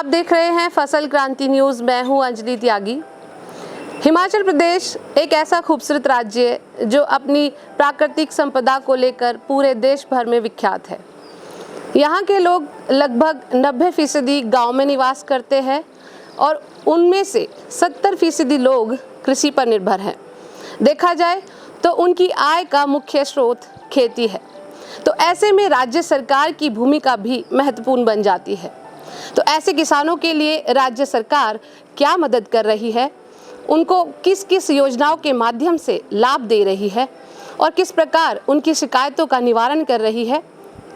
आप देख रहे हैं फसल क्रांति न्यूज़। मैं हूं अंजलि त्यागी। हिमाचल प्रदेश एक ऐसा खूबसूरत राज्य है जो अपनी प्राकृतिक संपदा को लेकर पूरे देश भर में विख्यात है। यहाँ के लोग लगभग 90% गांव में निवास करते हैं और उनमें से 70% लोग कृषि पर निर्भर हैं। देखा जाए तो उनकी आय का मुख्य स्रोत खेती है। तो ऐसे में राज्य सरकार की भूमिका भी महत्वपूर्ण बन जाती है। तो ऐसे किसानों के लिए राज्य सरकार क्या मदद कर रही है, उनको किस किस योजनाओं के माध्यम से लाभ दे रही है और किस प्रकार उनकी शिकायतों का निवारण कर रही है,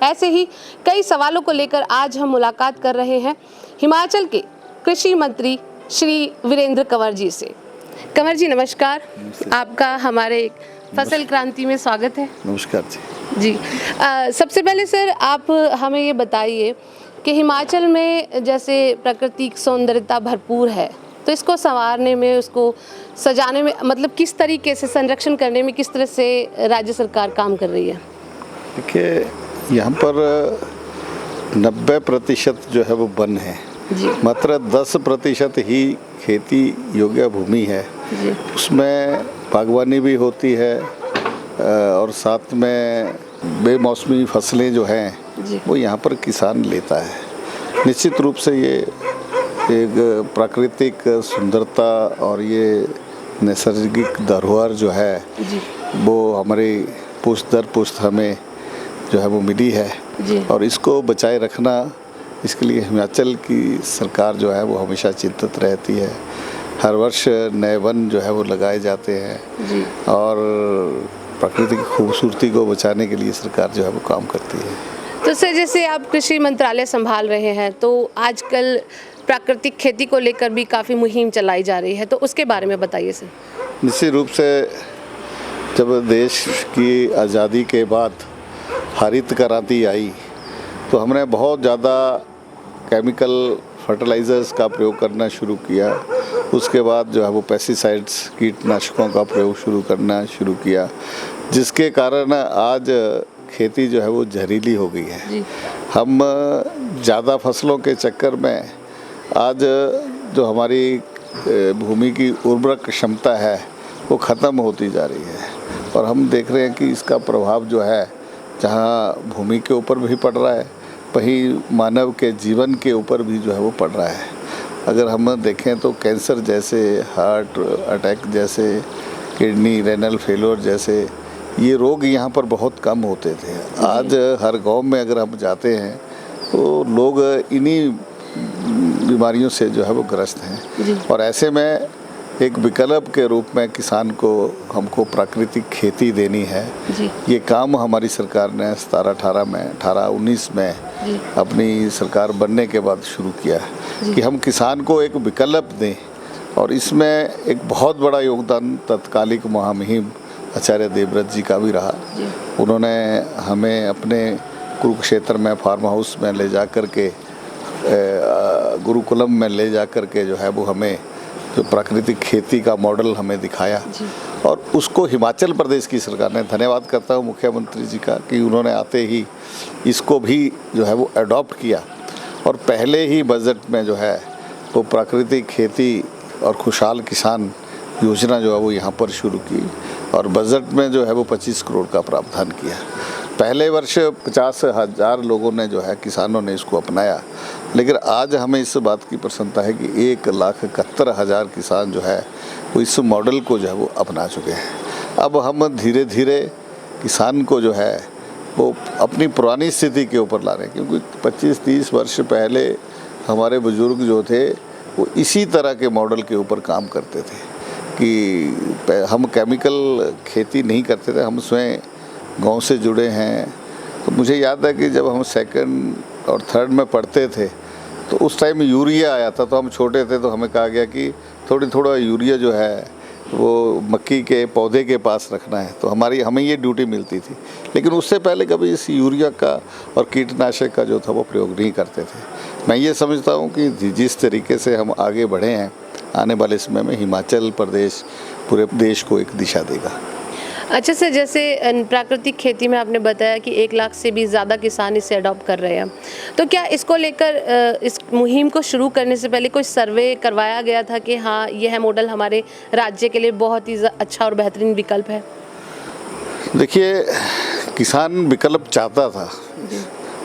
ऐसे ही कई सवालों को लेकर आज हम मुलाकात कर रहे हैं हिमाचल के कृषि मंत्री श्री वीरेंद्र कंवर जी से। कंवर जी नमस्कार, आपका हमारे फसल क्रांति में स्वागत है। नमस्कार जी। सबसे पहले सर आप हमें ये बताइए कि हिमाचल में जैसे प्राकृतिक सौंदर्यता भरपूर है, तो इसको संवारने में, उसको सजाने में, मतलब किस तरीके से संरक्षण करने में किस तरह से राज्य सरकार काम कर रही है? देखिए, यहाँ पर 90% जो है वो वन है जी। मात्र 10% ही खेती योग्य भूमि है जी। उसमें बागवानी भी होती है और साथ में बेमौसमी फसलें जो हैं वो यहाँ पर किसान लेता है। निश्चित रूप से ये एक प्राकृतिक सुंदरता और ये नैसर्गिक धरोहर जो है जी। वो हमारी पुश्त दर पुश्त हमें जो है वो मिली है जी। और इसको बचाए रखना, इसके लिए हिमाचल की सरकार जो है वो हमेशा चिंतित रहती है। हर वर्ष नए वन जो है वो लगाए जाते हैं जी। और प्राकृतिक खूबसूरती को बचाने के लिए सरकार जो है वो काम करती है। तो सर जैसे आप कृषि मंत्रालय संभाल रहे हैं, तो आजकल प्राकृतिक खेती को लेकर भी काफ़ी मुहिम चलाई जा रही है, तो उसके बारे में बताइए सर। निश्चित रूप से जब देश की आज़ादी के बाद हरित क्रांति आई तो हमने बहुत ज़्यादा केमिकल फर्टिलाइज़र्स का प्रयोग करना शुरू किया। उसके बाद जो है वो पेस्टिसाइड्स, कीटनाशकों का प्रयोग करना शुरू किया, जिसके कारण आज खेती जो है वो जहरीली हो गई है। जी। हम ज़्यादा फसलों के चक्कर में आज जो हमारी भूमि की उर्वरक क्षमता है वो ख़त्म होती जा रही है और हम देख रहे हैं कि इसका प्रभाव जो है जहाँ भूमि के ऊपर भी पड़ रहा है, वहीं मानव के जीवन के ऊपर भी जो है वो पड़ रहा है। अगर हम देखें तो कैंसर जैसे, हार्ट अटैक जैसे, किडनी रेनल फेलियर जैसे ये रोग यहाँ पर बहुत कम होते थे। आज हर गांव में अगर हम जाते हैं तो लोग इन्हीं बीमारियों से जो है वो ग्रस्त हैं और ऐसे में एक विकल्प के रूप में किसान को हमको प्राकृतिक खेती देनी है। ये काम हमारी सरकार ने 18-19 में अपनी सरकार बनने के बाद शुरू किया कि हम किसान को एक विकल्प दें और इसमें एक बहुत बड़ा योगदान तत्कालिक महामहिम आचार्य देवव्रत जी का भी रहा। उन्होंने हमें अपने कुरुक्षेत्र में फार्म हाउस में ले जा कर के, गुरुकुलम में ले जा कर के जो है वो हमें जो प्राकृतिक खेती का मॉडल हमें दिखाया और उसको हिमाचल प्रदेश की सरकार ने, धन्यवाद करता हूँ मुख्यमंत्री जी का कि उन्होंने आते ही इसको भी जो है वो अडॉप्ट किया और पहले ही बजट में जो है वो प्राकृतिक खेती और खुशहाल किसान योजना जो है वो यहाँ पर शुरू की और बजट में जो है वो 25 करोड़ का प्रावधान किया। पहले वर्ष 50,000 लोगों ने जो है किसानों ने इसको अपनाया, लेकिन आज हमें इस बात की प्रसन्नता है कि 1,71,000 किसान जो है वो इस मॉडल को जो है वो अपना चुके हैं। अब हम धीरे धीरे किसान को जो है वो अपनी पुरानी स्थिति के ऊपर ला रहे हैं, क्योंकि 25-30 वर्ष पहले हमारे बुजुर्ग जो थे वो इसी तरह के मॉडल के ऊपर काम करते थे कि हम केमिकल खेती नहीं करते थे, हम स्वयं गांव से जुड़े हैं। तो मुझे याद है कि जब हम 2nd और 3rd में पढ़ते थे तो उस टाइम यूरिया आया था, तो हम छोटे थे तो हमें कहा गया कि थोड़ा यूरिया जो है वो मक्की के पौधे के पास रखना है, तो हमें ये ड्यूटी मिलती थी। लेकिन उससे पहले कभी इस यूरिया का और कीटनाशक का जो था वो प्रयोग नहीं करते थे। मैं ये समझता हूँ कि जिस तरीके से हम आगे बढ़े हैं, आने वाले समय में हिमाचल प्रदेश पूरे देश को एक दिशा देगा। अच्छा सर, जैसे प्राकृतिक खेती में आपने बताया कि 1 लाख से भी ज़्यादा किसान इसे अडॉप्ट कर रहे हैं, तो क्या इसको लेकर इस मुहिम को शुरू करने से पहले कोई सर्वे करवाया गया था कि हाँ यह मॉडल हमारे राज्य के लिए बहुत ही अच्छा और बेहतरीन विकल्प है? देखिए, किसान विकल्प चाहता था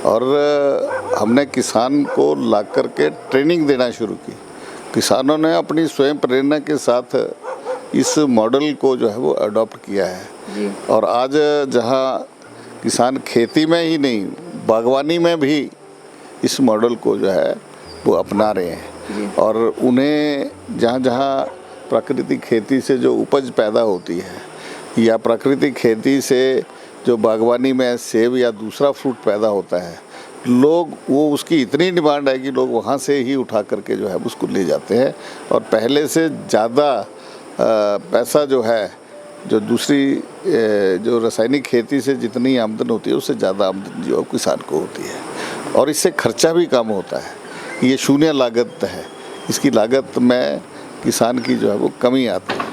और हमने किसान को ला कर के ट्रेनिंग देना शुरू की। किसानों ने अपनी स्वयं प्रेरणा के साथ इस मॉडल को जो है वो अडॉप्ट किया है और आज जहां किसान खेती में ही नहीं, बागवानी में भी इस मॉडल को जो है वो अपना रहे हैं और उन्हें जहां जहां प्राकृतिक खेती से जो उपज पैदा होती है या प्राकृतिक खेती से जो बागवानी में सेब या दूसरा फ्रूट पैदा होता है, लोग वो उसकी इतनी डिमांड है कि लोग वहाँ से ही उठा करके जो है उसको ले जाते हैं और पहले से ज़्यादा पैसा जो है, जो दूसरी जो रासायनिक खेती से जितनी आमदन होती है उससे ज़्यादा आमदन जो किसान को होती है और इससे खर्चा भी कम होता है। ये शून्य लागत है, इसकी लागत में किसान की जो है वो कमी आती है।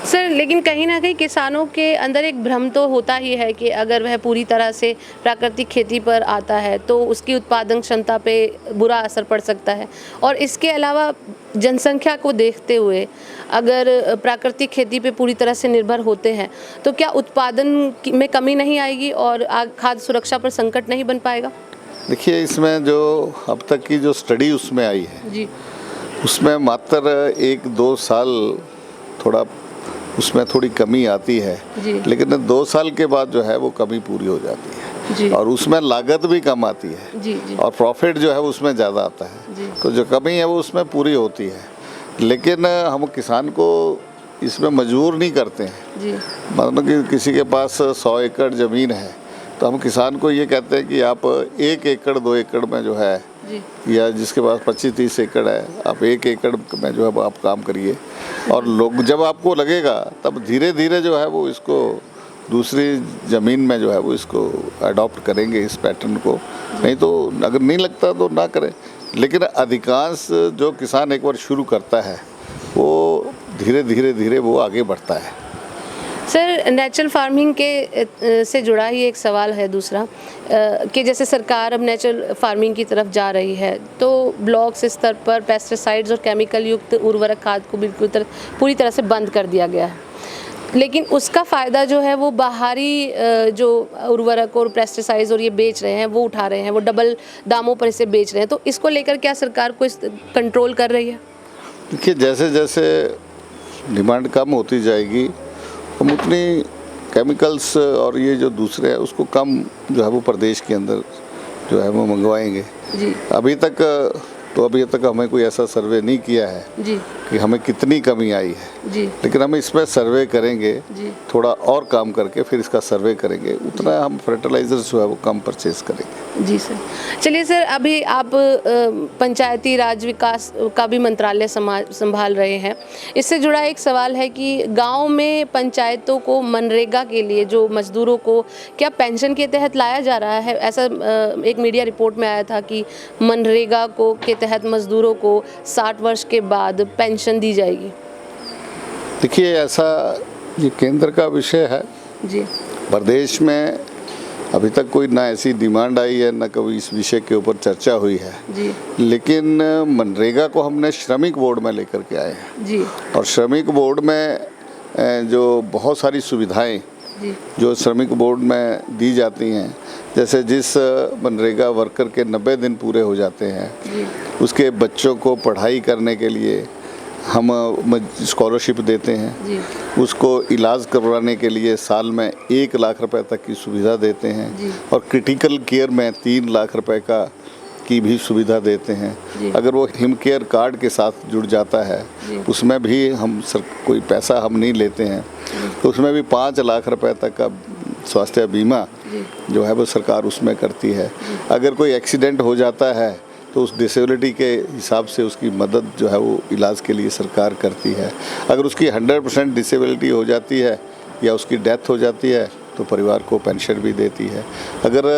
सर, लेकिन कहीं ना कहीं किसानों के अंदर एक भ्रम तो होता ही है कि अगर वह पूरी तरह से प्राकृतिक खेती पर आता है तो उसकी उत्पादन क्षमता पे बुरा असर पड़ सकता है और इसके अलावा जनसंख्या को देखते हुए अगर प्राकृतिक खेती पे पूरी तरह से निर्भर होते हैं तो क्या उत्पादन में कमी नहीं आएगी और खाद्य सुरक्षा पर संकट नहीं बन पाएगा? देखिए, इसमें जो अब तक की जो स्टडी उसमें आई है जी, उसमें मात्र 1-2 साल थोड़ा उसमें थोड़ी कमी आती है, लेकिन 2 साल के बाद जो है वो कमी पूरी हो जाती है और उसमें लागत भी कम आती है और प्रॉफिट जो है उसमें ज़्यादा आता है। तो जो कमी है वो उसमें पूरी होती है, लेकिन हम किसान को इसमें मजबूर नहीं करते हैं। मतलब कि किसी के पास 100 एकड़ ज़मीन है तो हम किसान को ये कहते हैं कि आप 1 एकड़ 2 एकड़ में जो है या जिसके पास 25-30 एकड़ है, आप 1 एकड़ में जो है आप काम करिए और लोग जब आपको लगेगा तब धीरे धीरे जो है वो इसको दूसरी ज़मीन में जो है वो इसको अडॉप्ट करेंगे इस पैटर्न को। नहीं तो अगर नहीं लगता तो ना करें, लेकिन अधिकांश जो किसान एक बार शुरू करता है वो धीरे धीरे वो आगे बढ़ता है। सर, नेचुरल फार्मिंग के से जुड़ा ही एक सवाल है दूसरा कि जैसे सरकार अब नेचुरल फार्मिंग की तरफ जा रही है तो ब्लॉक स्तर पर पेस्टिसाइड्स और केमिकल युक्त उर्वरक खाद को बिल्कुल पूरी तरह से बंद कर दिया गया है, लेकिन उसका फ़ायदा जो है वो बाहरी जो उर्वरक और पेस्टिसाइड्स और ये बेच रहे हैं वो उठा रहे हैं, वो डबल दामों पर इसे बेच रहे हैं। तो इसको लेकर क्या सरकार को इस कंट्रोल कर रही है? देखिए, जैसे जैसे डिमांड कम होती जाएगी हम उतनी केमिकल्स और ये जो दूसरे हैं उसको कम जो है वो प्रदेश के अंदर जो है वो मंगवाएंगे। अभी तक हमें कोई ऐसा सर्वे नहीं किया है कि हमें कितनी कमी आई है, लेकिन हम इसमें सर्वे करेंगे, थोड़ा और काम करके फिर इसका सर्वे करेंगे, उतना हम फर्टिलाइजर्स जो है वो कम परचेज करेंगे। जी सर, चलिए सर, अभी आप पंचायती राज विकास का भी मंत्रालय संभाल रहे हैं। इससे जुड़ा एक सवाल है कि गांव में पंचायतों को मनरेगा के लिए जो मजदूरों को क्या पेंशन के तहत लाया जा रहा है? ऐसा एक मीडिया रिपोर्ट में आया था कि मनरेगा को के तहत मजदूरों को 60 वर्ष के बाद पेंशन दी जाएगी। देखिए, ऐसा ये केंद्र का विषय है जी। प्रदेश में अभी तक कोई ना ऐसी डिमांड आई है, ना कभी इस विषय के ऊपर चर्चा हुई है जी। लेकिन मनरेगा को हमने श्रमिक बोर्ड में लेकर के आए हैं जी। और श्रमिक बोर्ड में जो बहुत सारी सुविधाएं जो श्रमिक बोर्ड में दी जाती हैं, जैसे जिस मनरेगा वर्कर के 90 दिन पूरे हो जाते हैं उसके बच्चों को पढ़ाई करने के लिए हम स्कॉलरशिप देते हैं, उसको इलाज करवाने के लिए साल में 1 लाख रुपए तक की सुविधा देते हैं और क्रिटिकल केयर में 3 लाख रुपए की भी सुविधा देते हैं। अगर वो हिम केयर कार्ड के साथ जुड़ जाता है उसमें भी हम कोई पैसा हम नहीं लेते हैं, तो उसमें भी 5 लाख रुपए तक का स्वास्थ्य बीमा जो है वो सरकार उसमें करती है। अगर कोई एक्सीडेंट हो जाता है तो उस डिसेबिलिटी के हिसाब से उसकी मदद जो है वो इलाज के लिए सरकार करती है। अगर उसकी 100% डिसेबिलिटी हो जाती है या उसकी डेथ हो जाती है तो परिवार को पेंशन भी देती है। अगर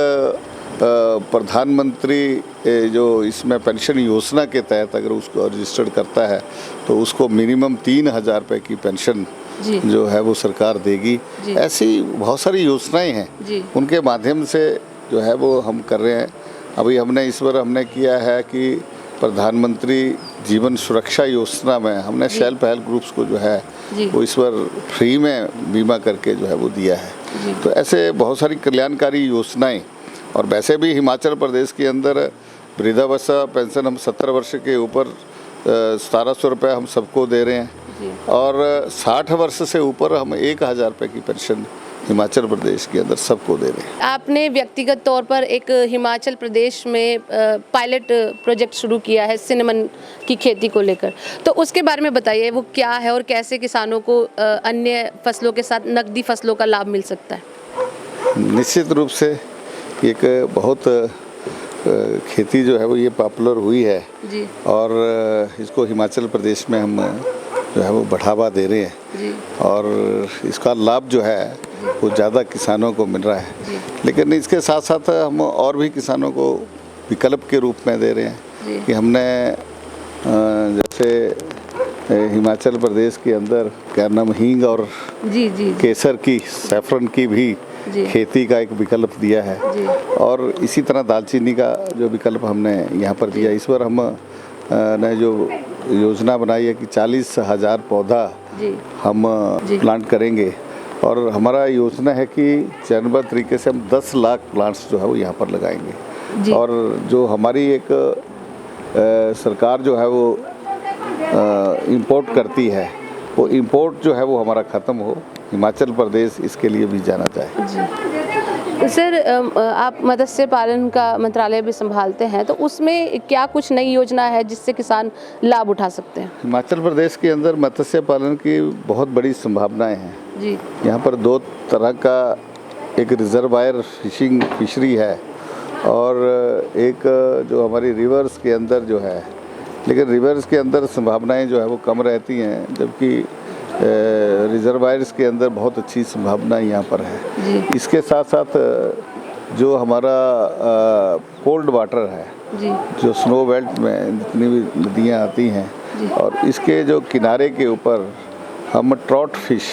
प्रधानमंत्री जो इसमें पेंशन योजना के तहत अगर उसको रजिस्टर्ड करता है तो उसको मिनिमम 3,000 रुपये की पेंशन जी। जो है वो सरकार देगी। जी। ऐसी बहुत सारी योजनाएं हैं, जी। उनके माध्यम से जो है वो हम कर रहे हैं। अभी हमने इस बार हमने किया है कि प्रधानमंत्री जीवन सुरक्षा योजना में हमने सेल्फ हेल्प ग्रुप्स को जो है जी। वो इस बार फ्री में बीमा करके जो है वो दिया है। जी। तो ऐसे बहुत सारी कल्याणकारी योजनाएं। और वैसे भी हिमाचल प्रदेश के अंदर वृद्धावस्था पेंशन हम 70 वर्ष के ऊपर 1700 रुपये हम सबको दे रहे हैं। जी। और 60 वर्ष से ऊपर हम 1000 रुपये की पेंशन हिमाचल प्रदेश के अंदर सबको दे रहे हैं। आपने व्यक्तिगत तौर पर एक हिमाचल प्रदेश में पायलट प्रोजेक्ट शुरू किया है सिनेमन की खेती को लेकर, तो उसके बारे में बताइए, वो क्या है और कैसे किसानों को अन्य फसलों के साथ नकदी फसलों का लाभ मिल सकता है? निश्चित रूप से एक बहुत खेती जो है वो ये पॉपुलर हुई है जी। और इसको हिमाचल प्रदेश में हम जो है वो बढ़ावा दे रहे हैं। जी। और इसका लाभ जो है वो ज़्यादा किसानों को मिल रहा है। जी। लेकिन इसके साथ साथ हम और भी किसानों को विकल्प के रूप में दे रहे हैं। जी। कि हमने जैसे हिमाचल प्रदेश के अंदर क्या नाम हींग और जी। जी। केसर की सैफरन की भी जी। खेती का एक विकल्प दिया है। जी। और इसी तरह दालचीनी का जो विकल्प हमने यहाँ पर दिया। इस बार हम ने जो योजना बनाई है कि 40,000 पौधा जी। हम जी। प्लांट करेंगे। और हमारा योजना है कि चरणबद्ध तरीके से हम 10 लाख प्लांट्स जो है वो यहाँ पर लगाएंगे। जी। और जो हमारी एक सरकार जो है वो इंपोर्ट करती है, वो इंपोर्ट जो है वो हमारा ख़त्म हो। हिमाचल प्रदेश इसके लिए भी जाना चाहे। जी। सर, आप मत्स्य पालन का मंत्रालय भी संभालते हैं, तो उसमें क्या कुछ नई योजना है जिससे किसान लाभ उठा सकते हैं? हिमाचल प्रदेश के अंदर मत्स्य पालन की बहुत बड़ी संभावनाएं हैं। जी। यहाँ पर 2 तरह का एक रिजर्वायर फिशरी है और एक जो हमारी रिवर्स के अंदर जो है। लेकिन रिवर्स के अंदर संभावनाएं जो है वो कम रहती हैं, जबकि रिजर्वायर्स के अंदर बहुत अच्छी संभावनाएं यहाँ पर है। जी। इसके साथ साथ जो हमारा कोल्ड वाटर है, जी। जो स्नो बेल्ट में जितनी भी नदियाँ आती हैं, और इसके जो किनारे के ऊपर हम ट्रॉट फिश,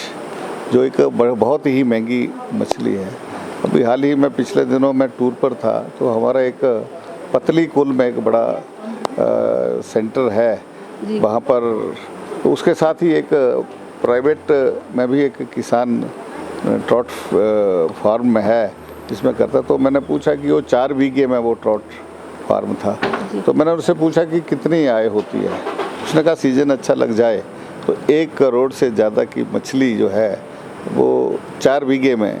जो एक बहुत ही महंगी मछली है। अभी हाल ही में पिछले दिनों मैं टूर पर था, तो हमारा एक पतली कुल में एक बड़ा सेंटर है वहाँ पर। तो उसके साथ ही एक प्राइवेट में भी एक किसान ट्रॉट फार्म में है जिसमें करता। तो मैंने पूछा कि वो 4 बीघे में वो ट्रॉट फार्म था। तो मैंने उनसे पूछा कि कितनी आय होती है। उसने कहा सीजन अच्छा लग जाए तो 1 करोड़ से ज़्यादा की मछली जो है वो 4 बीघे में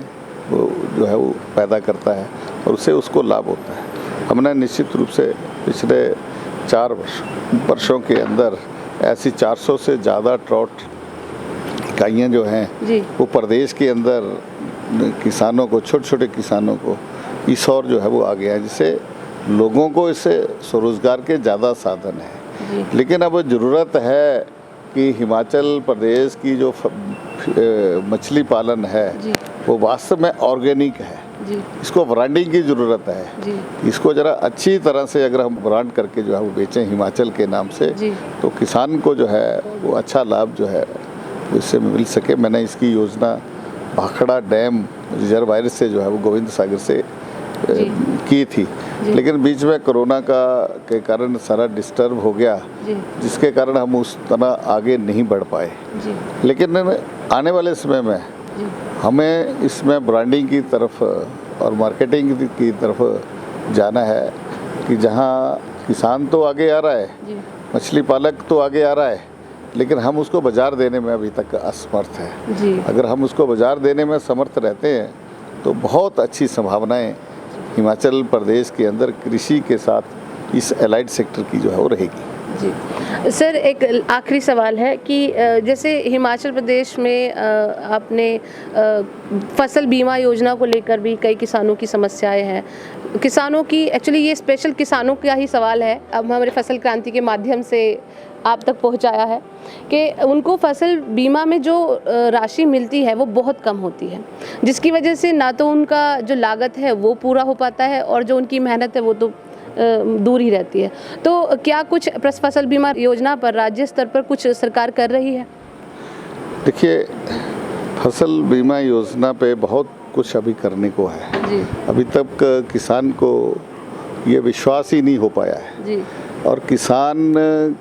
वो जो है वो पैदा करता है और उससे उसको लाभ होता है। हमने निश्चित रूप से पिछले 4 वर्षों के अंदर ऐसी 400 से ज़्यादा ट्रॉट इकाइयाँ जो हैं वो प्रदेश के अंदर किसानों को, छोटे छोटे किसानों को इस और जो है वो आ गया है, जिससे लोगों को इससे स्वरोजगार के ज़्यादा साधन है। लेकिन अब ज़रूरत है कि हिमाचल प्रदेश की जो मछली पालन है वो वास्तव में ऑर्गेनिक है। इसको ब्रांडिंग की ज़रूरत है। इसको ज़रा अच्छी तरह से अगर हम ब्रांड करके जो है वो बेचें हिमाचल के नाम से, तो किसान को जो है वो अच्छा लाभ जो है इससे मिल सके। मैंने इसकी योजना भाखड़ा डैम रिजर्वायर से जो है वो गोविंद सागर से की थी। लेकिन बीच में कोरोना के कारण सारा डिस्टर्ब हो गया, जिसके कारण हम उस तरह आगे नहीं बढ़ पाए। लेकिन आने वाले समय में हमें इसमें ब्रांडिंग की तरफ और मार्केटिंग की तरफ जाना है कि जहां किसान तो आगे आ रहा है, मछली पालक तो आगे आ रहा है, लेकिन हम उसको बाज़ार देने में अभी तक असमर्थ हैं। अगर हम उसको बाज़ार देने में समर्थ रहते हैं तो बहुत अच्छी संभावनाएं हिमाचल प्रदेश के अंदर कृषि के साथ इस एलाइड सेक्टर की जो है वो रहेगी। जी सर, एक आखिरी सवाल है कि जैसे हिमाचल प्रदेश में आपने फसल बीमा योजना को लेकर भी कई किसानों की समस्याएं हैं। किसानों की एक्चुअली ये स्पेशल किसानों का ही सवाल है, अब हमारे फसल क्रांति के माध्यम से आप तक पहुंचाया है कि उनको फसल बीमा में जो राशि मिलती है वो बहुत कम होती है, जिसकी वजह से ना तो उनका जो लागत है वो पूरा हो पाता है और जो उनकी मेहनत है वो तो दूर ही रहती है। तो क्या कुछ फसल बीमा योजना पर राज्य स्तर पर कुछ सरकार कर रही है? देखिए, फसल बीमा योजना पे बहुत कुछ अभी करने को है। जी अभी तक किसान को ये विश्वास ही नहीं हो पाया है जी और किसान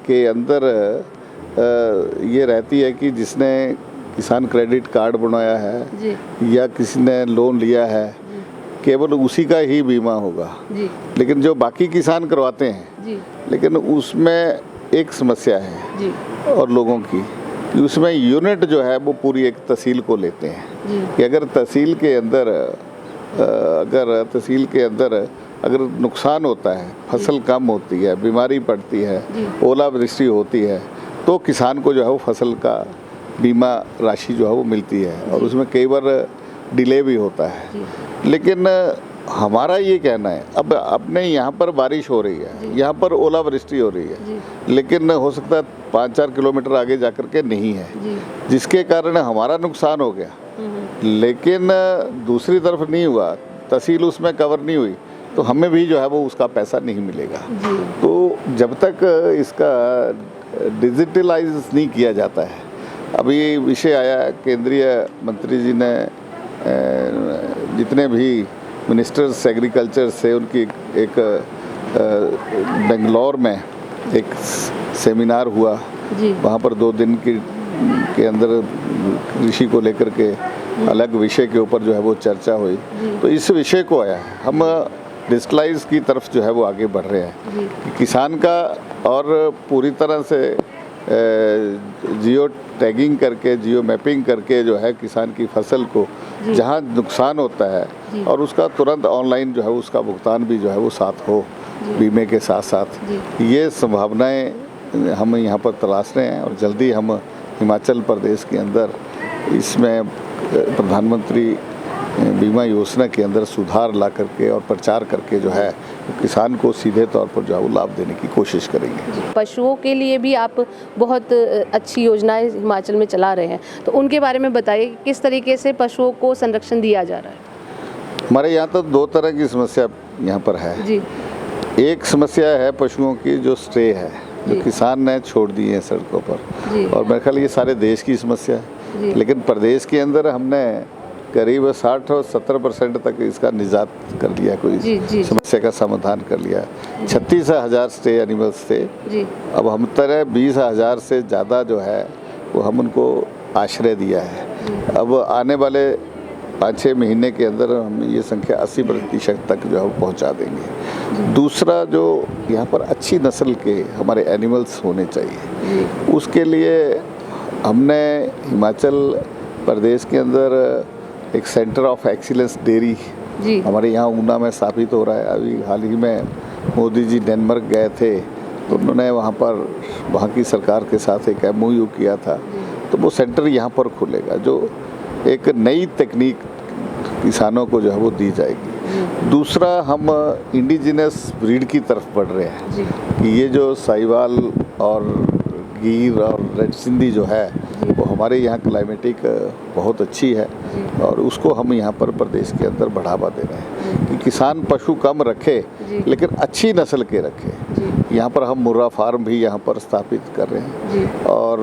के अंदर ये रहती है कि जिसने किसान क्रेडिट कार्ड बनाया है जी या किसी ने लोन लिया है, केवल उसी का ही बीमा होगा। जी लेकिन जो बाकी किसान करवाते हैं, जी लेकिन उसमें एक समस्या है जी और लोगों की कि उसमें यूनिट जो है वो पूरी एक तहसील को लेते हैं जी कि अगर तहसील के अंदर अगर नुकसान होता है, फसल कम होती है, बीमारी पड़ती है, ओलावृष्टि होती है, तो किसान को जो है वो फसल का बीमा राशि जो है वो मिलती है और उसमें कई बार डिले भी होता है। लेकिन हमारा ये कहना है, अब अपने यहाँ पर बारिश हो रही है, यहाँ पर ओलावृष्टि हो रही है, लेकिन हो सकता है 5-4 किलोमीटर आगे जाकर के नहीं है, जिसके कारण हमारा नुकसान हो गया। लेकिन दूसरी तरफ नहीं हुआ, तहसील उसमें कवर नहीं हुई, तो हमें भी जो है वो उसका पैसा नहीं मिलेगा। तो जब तक इसका डिजिटलाइज नहीं किया जाता है, अभी विषय आया, केंद्रीय मंत्री जी ने जितने भी मिनिस्टर्स एग्रीकल्चर से उनकी एक बेंगलोर में एक सेमिनार हुआ, वहाँ पर 2 दिन के अंदर कृषि को लेकर के अलग विषय के ऊपर जो है वो चर्चा हुई। तो इस विषय को आया है, हम डिजिटलाइज की तरफ जो है वो आगे बढ़ रहे हैं कि किसान का और पूरी तरह से जियो टैगिंग करके, जियो मैपिंग करके जो है किसान की फसल को जहाँ नुकसान होता है और उसका तुरंत ऑनलाइन जो है उसका भुगतान भी जो है वो साथ हो, बीमे के साथ साथ। ये संभावनाएं हम यहाँ पर तलाश रहे हैं और जल्दी हम हिमाचल प्रदेश के अंदर इसमें प्रधानमंत्री बीमा योजना के अंदर सुधार ला करके और प्रचार करके जो है किसान को सीधे तौर पर जो है वो लाभ देने की कोशिश करेंगे। पशुओं के लिए भी आप बहुत अच्छी योजनाएं हिमाचल में चला रहे हैं, तो उनके बारे में बताइए कि किस तरीके से पशुओं को संरक्षण दिया जा रहा है। हमारे यहाँ तो 2 तरह की समस्या यहाँ पर है जी एक समस्या है पशुओं की जो स्ट्रे है, जो किसान ने छोड़ दी है सड़कों पर, और मेरे ख्याल ये सारे देश की समस्या है। लेकिन प्रदेश के अंदर हमने करीब 60 और 70% तक इसका निजात कर लिया, कोई समस्या का समाधान कर लिया। 36,000 स्टे एनिमल्स थे, अब हम तरह 20,000 से ज़्यादा जो है वो हम उनको आश्रय दिया है। अब आने वाले 5-6 महीने के अंदर हम ये संख्या 80% तक जो है वो पहुँचा देंगे। दूसरा, जो यहाँ पर अच्छी नस्ल के हमारे एनिमल्स होने चाहिए, उसके लिए हमने हिमाचल प्रदेश के अंदर एक सेंटर ऑफ एक्सीलेंस डेयरी हमारे यहाँ ऊना में स्थापित हो रहा है। अभी हाल ही में मोदी जी डेनमार्क गए थे, तो उन्होंने वहाँ की सरकार के साथ एक MOU किया था, तो वो सेंटर यहाँ पर खुलेगा, जो एक नई तकनीक किसानों को जो है वो दी जाएगी। दूसरा, हम इंडिजिनस ब्रीड की तरफ बढ़ रहे हैं कि ये जो साहिवाल और गिर और रेड सिंधी जो है वो हमारे यहाँ क्लाइमेटिक बहुत अच्छी है और उसको हम यहाँ पर प्रदेश के अंदर बढ़ावा दे रहे हैं कि किसान पशु कम रखे लेकिन अच्छी नस्ल के रखे। यहाँ पर हम मुर्रा फार्म भी यहाँ पर स्थापित कर रहे हैं और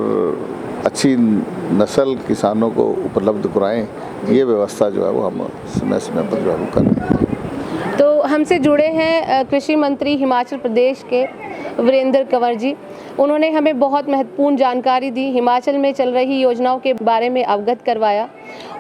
अच्छी नस्ल किसानों को उपलब्ध कराएं, ये व्यवस्था जो है वो हम समय समय पर जो है वो कर रहे हैं। तो हमसे जुड़े हैं कृषि मंत्री हिमाचल प्रदेश के वीरेंद्र कंवर जी। उन्होंने हमें बहुत महत्वपूर्ण जानकारी दी, हिमाचल में चल रही योजनाओं के बारे में अवगत करवाया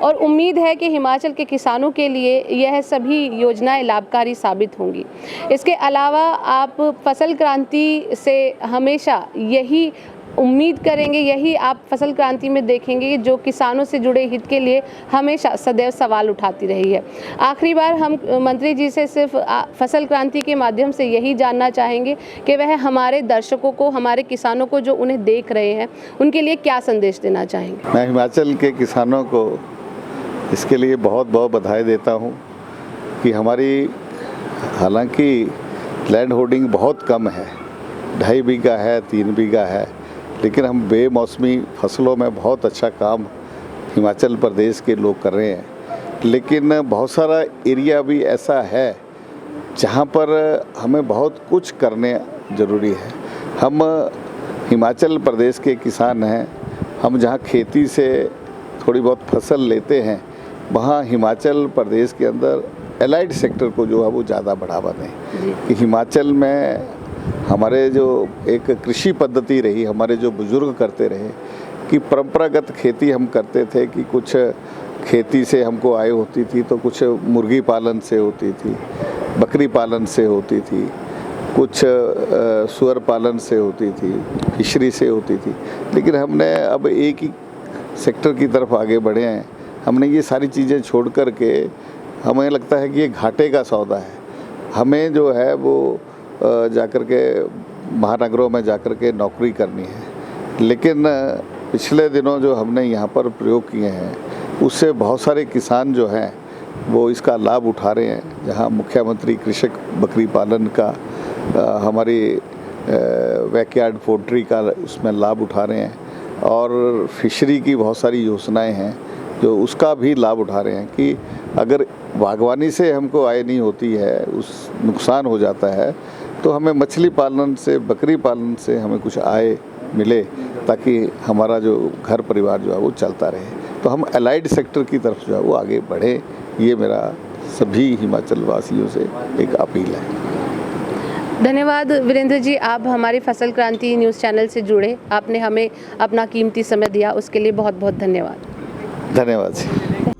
और उम्मीद है कि हिमाचल के किसानों के लिए यह सभी योजनाएं लाभकारी साबित होंगी। इसके अलावा आप फसल क्रांति से हमेशा यही उम्मीद करेंगे, यही आप फसल क्रांति में देखेंगे जो किसानों से जुड़े हित के लिए हमेशा सदैव सवाल उठाती रही है। आखिरी बार हम मंत्री जी से सिर्फ फसल क्रांति के माध्यम से यही जानना चाहेंगे कि वह हमारे दर्शकों को, हमारे किसानों को जो उन्हें देख रहे हैं, उनके लिए क्या संदेश देना चाहेंगे। मैं हिमाचल के किसानों को इसके लिए बहुत बहुत बधाई देता हूँ कि हमारी हालांकि लैंड होल्डिंग बहुत कम है, 2.5 बीघा है, 3 बीघा है, लेकिन हम बेमौसमी फसलों में बहुत अच्छा काम हिमाचल प्रदेश के लोग कर रहे हैं। लेकिन बहुत सारा एरिया भी ऐसा है जहाँ पर हमें बहुत कुछ करने ज़रूरी है। हम हिमाचल प्रदेश के किसान हैं हम जहाँ खेती से थोड़ी बहुत फसल लेते हैं, वहाँ हिमाचल प्रदेश के अंदर एलाइड सेक्टर को जो है वो ज़्यादा बढ़ावा दें। कि हिमाचल में हमारे जो एक कृषि पद्धति रही, हमारे जो बुजुर्ग करते रहे कि परंपरागत खेती हम करते थे कि कुछ खेती से हमको आय होती थी, तो कुछ मुर्गी पालन से होती थी, बकरी पालन से होती थी, कुछ सुअर पालन से होती थी, फिशरी से होती थी। लेकिन हमने अब एक ही सेक्टर की तरफ आगे बढ़े हैं। हमने ये सारी चीज़ें छोड़ कर के, हमें लगता है कि ये घाटे का सौदा है। हमें जो है वो जाकर के महानगरों में जाकर के नौकरी करनी है। लेकिन पिछले दिनों जो हमने यहाँ पर प्रयोग किए हैं, उससे बहुत सारे किसान जो हैं वो इसका लाभ उठा रहे हैं। जहाँ मुख्यमंत्री कृषक बकरी पालन का हमारी बैकयार्ड पोल्ट्री का उसमें लाभ उठा रहे हैं, और फिशरी की बहुत सारी योजनाएं हैं जो उसका भी लाभ उठा रहे हैं कि अगर बागवानी से हमको आय नहीं होती है, उस नुकसान हो जाता है, तो हमें मछली पालन से, बकरी पालन से हमें कुछ आय मिले, ताकि हमारा जो घर परिवार जो है वो चलता रहे। तो हम एलाइड सेक्टर की तरफ जो है वो आगे बढ़े, ये मेरा सभी हिमाचल वासियों से एक अपील है। धन्यवाद वीरेंद्र जी, आप हमारी फसल क्रांति न्यूज़ चैनल से जुड़े, आपने हमें अपना कीमती समय दिया, उसके लिए बहुत बहुत धन्यवाद। धन्यवाद जी।